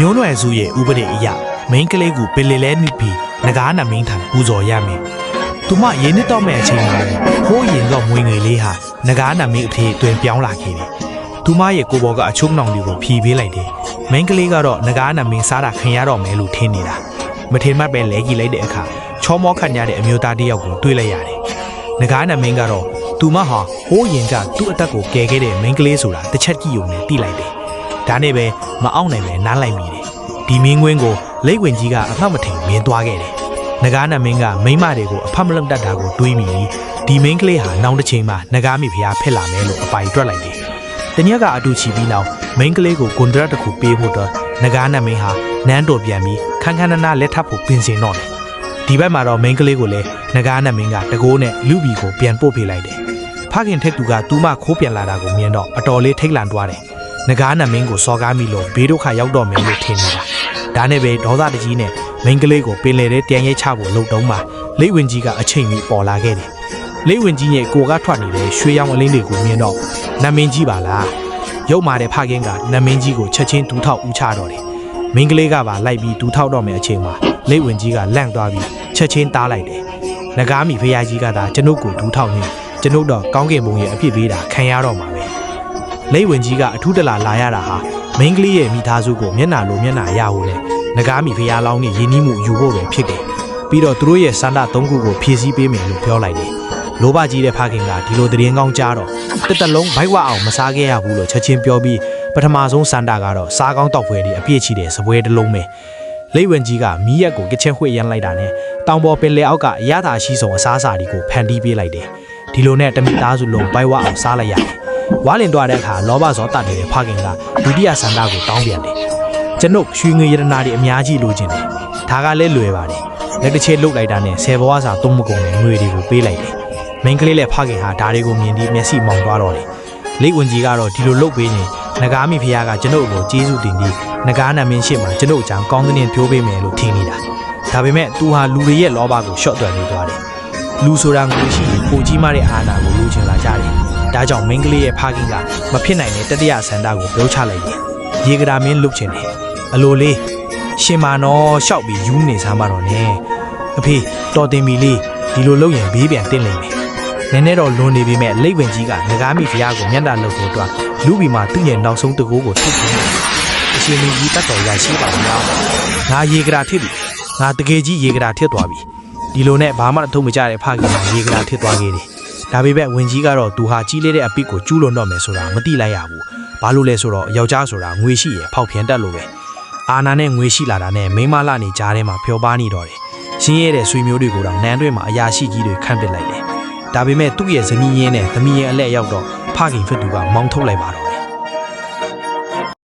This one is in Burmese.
မျိုးနွယ်စုရဲ့ဥပဒေအရမိန်းကလေးကိုပင်လယ်လဲနိပြီးငကားနမင်းထံပူဇော်ရမယ်။သူမရင်းနှစ်တော့မဲ့အချိန်မှာဟိုးရင်တော့မွေငွေလေးဟာငကားနမင်းအဖေတွင်ပြောင်းလာခဲ့တယ်။သူမရဲ့ကိုဘောကအချုံနှောင်တွေကိုဖြီးပေးလိုက်တယ်။မိန်းကလေးကတော့ငကားနမင်းစားတာခံရတော့မယ်လို့ထင်နေတာ။မထင်မှပဲလဲကြည့်လိုက်တဲ့အခါချောမောခန့်ရတဲ့အမျိုးသားတစ်ယောက်ကိုတွေ့လိုက်ရတယ်။ငကားနမင်းကတော့သူမဟာဟိုးရင်ကသူ့အသက်ကိုကယ်ခဲ့တဲ့မိန်းကလေးဆိုတာတစ်ချက်ကြည့်ုံနဲ့သိလိုက်တယ်။ဒါနဲ့ပဲမအောင်နိုင်ပဲနားလိုက်မိတယ်။ဒီမင်းကွင်းကိုလိတ်ဝင်ကြီးကအမှတ်မထင်မင်းသွားခဲ့တယ်။နဂါးနမင်းကမိန်းမတွေကိုအဖတ်မလုံတတ်တာကိုတွေးမိဒီမင်းကလေးဟာနောက်တစ်ချိန်မှာနဂါးမိဖုရားဖက်လာမယ်လို့အပိုင်တွက်လိုက်တယ်။တညက်ကအတူချီပြီးနောက်မိန်းကလေးကိုဂွန်ဒရက်တစ်ခုပေးဖို့တော့နဂါးနမင်းဟာနန်းတော်ပြန်ပြီးခန်းခန်းနာလက်ထပ်ဖို့ပြင်ဆင်တော့တယ်။ဒီဘက်မှာတော့မိန်းကလေးကိုလည်းနဂါးနမင်းကတကိုးနဲ့လူဘီကိုပြန်ပို့ပေးလိုက်တယ်။ဖခင်ထက်သူကသူမခိုးပြန်လာတာကိုမြင်တော့အတော်လေးထိတ်လန့်သွားတယ်။နဂါးနမင်းကိုစော်ကားမိလို့ဘေးဒုက္ခရောက်တော့မယ်လို့ထင်နေတာ။ဒါနဲ့ပဲဒေါသတကြီးနဲ့မိန်းကလေးကိုပင်လယ်ထဲတန်ရဲချဖို့လှုပ်တုံးမှာလိတ်ဝင်ကြီးကအချိန်မီပေါ်လာခဲ့တယ်။လိတ်ဝင်ကြီးရဲ့ကိုကထွက်နေတဲ့ရွှေရောင်အလင်းတွေကိုမြင်တော့နမင်းကြီးပါလား။ရုပ်မာတဲ့ဖခင်ကနမင်းကြီးကိုချက်ချင်းဒူးထောက်ဦးချတော့တယ်။မိန်းကလေးကပါလိုက်ပြီးဒူးထောက်တော့မယ်အချိန်မှာလိတ်ဝင်ကြီးကလန့်သွားပြီးချက်ချင်းတားလိုက်တယ်။နဂါးမိဖုရားကြီးကသာကျွန်ုပ်ကိုဒူးထောက်နေကျွန်ုပ်တော့ကောင်းကင်ဘုံရဲ့အဖြစ်ပေးတာခံရတော့မှာပဲ။လိတ်ဝင်ကြီးကအထူးတလာလာရတာဟာမိန်းကလေးရဲ့မိသားစုကိုမျက်နှာလိုမျက်နှာရဖို့လဲနဂါးမိဖုရားလောင်းနဲ့ယဉ်နီးမှုယူဖို့ပဲဖြစ်တယ်။ပြီးတော့သူတို့ရဲ့စန္ဒ၃ခုကိုဖြည့်ဆည်းပေးမယ်လို့ပြောလိုက်တယ်။လိုဘကြီးတဲ့ဖခင်ကဒီလိုသတင်းကောင်းကြားတော့တစ်သက်လုံးဘိုက်ဝအောင်မစားခဲ့ရဘူးလို့ချက်ချင်းပြောပြီးပထမဆုံးစန္ဒကတော့စားကောင်းတောက်ဖွဲတွေအပြည့်ချီတဲ့စပွဲတစ်လုံးပဲ။လိတ်ဝင်ကြီးကမီးရက်ကိုကချင်ခွေရမ်းလိုက်တာနဲ့တောင်ပေါ်ပင်လယ်အောက်ကအရသာရှိဆုံးအစားအစာတွေကိုဖန်တီးပေးလိုက်တယ်။ဒီလိုနဲ့တမိသားစုလုံးဘိုက်ဝအောင်စားလိုက်ရတယ်။ဝါလင်တွားတဲ့အခါလောဘဇောတတ်နေတဲ့ဖခင်ကဒုတိယစန္ဒကိုတောင်းပြန်တယ်။ကျွန်ုပ်ရွှေငွေရတနာတွေအများကြီးလိုချင်တယ်။ဒါကလည်းလွယ်ပါတယ်။လက်တစ်ချေလုတ်လိုက်တာနဲ့10ဘဝစာသုံးမကုန်တဲ့ငွေတွေကိုပေးလိုက်တယ်။မိန်းကလေးလည်းဖခင်ဟာဒါတွေကိုမြင်ပြီးမျက်စိမောင်သွားတော့တယ်။လိတ်ဝင်ကြီးကတော့ဒီလိုလုတ်ပေးနေနဂါးမိဖုရားကကျွန်ုပ်ကိုကျေးဇူးတင်ပြီးနဂါးနမင်းရှိမှကျွန်ုပ်အကြောင်းကောင်းတဲ့ပြောပေးမယ်လို့ထင်နေတာ။ဒါပေမဲ့သူဟာလူတွေရဲ့လောဘကိုရှော့တွယ်နေသွားတယ်။လူဆိုတာငွေရှိရင်ပိုကြီးမားတဲ့အာဏာကိုလိုချင်လာကြတယ်။ဒါကြောင့်မိန်းကလေးရဲ့ဖခင်ကမဖြစ်နိုင်တဲ့တတိယဆန္ဒကိုပြောချလိုက်တယ်။ရေကရာမင်းလုတ်ချင်တယ်။အလိုလေးရှင်မာနော်ရှောက်ပြီးယူနေစမ်းပါတော့နဲ့။အဖေတော်တင်ပြီလေးဒီလိုလုပ်ရင်ဘေးပြန်တင်းလိမ့်မယ်။နည်းနည်းတော့လွန်နေပေမဲ့လိတ်ဝင်ကြီးကငကားမိဖုရားကိုမျက်နှာလှုပ်ဖို့အတွက်လူဘီမှာသူ့ရဲ့နောက်ဆုံးတကိုးကိုထုတ်ပြတယ်။အရှင်လူကြီးတတ်တော်ရရှိပါလား။ငါရေကရာထစ်ပြီ။ငါတကယ်ကြီးရေကရာထစ်သွားပြီ။ဒီလိုနဲ့ဘာမှအထုံးမကြတဲ့ဖခင်ကရေကရာထစ်သွားခဲ့တယ်။ဒါပေမဲ့ဝင်ကြီးကတော့သူဟာကြီးလေးတဲ့အပစ်ကိုကျူးလွန်တော့မယ်ဆိုတာမသိလိုက်ရဘူး။ဘာလို့လဲဆိုတော့ယောက်ျားဆိုတာငွေရှိရဖောက်ပြန်တတ်လို့ပဲ။အာနာနဲ့ငွေရှိလာတာနဲ့မိန်းမလာနေကြားထဲမှာဖျော်ပါနေတော့တယ်။ရှင်းရတဲ့ဆွေမျိုးတွေကိုတော့နန်းတွင်းမှာအရာရှိကြီးတွေခန့်ပစ်လိုက်တယ်။ဒါပေမဲ့သူ့ရဲ့ဇနီးရင်းနဲ့သမီးရင်းအလက်ရောက်တော့ဖခင်ဖြစ်သူကမောင်းထုတ်လိုက်ပါတော့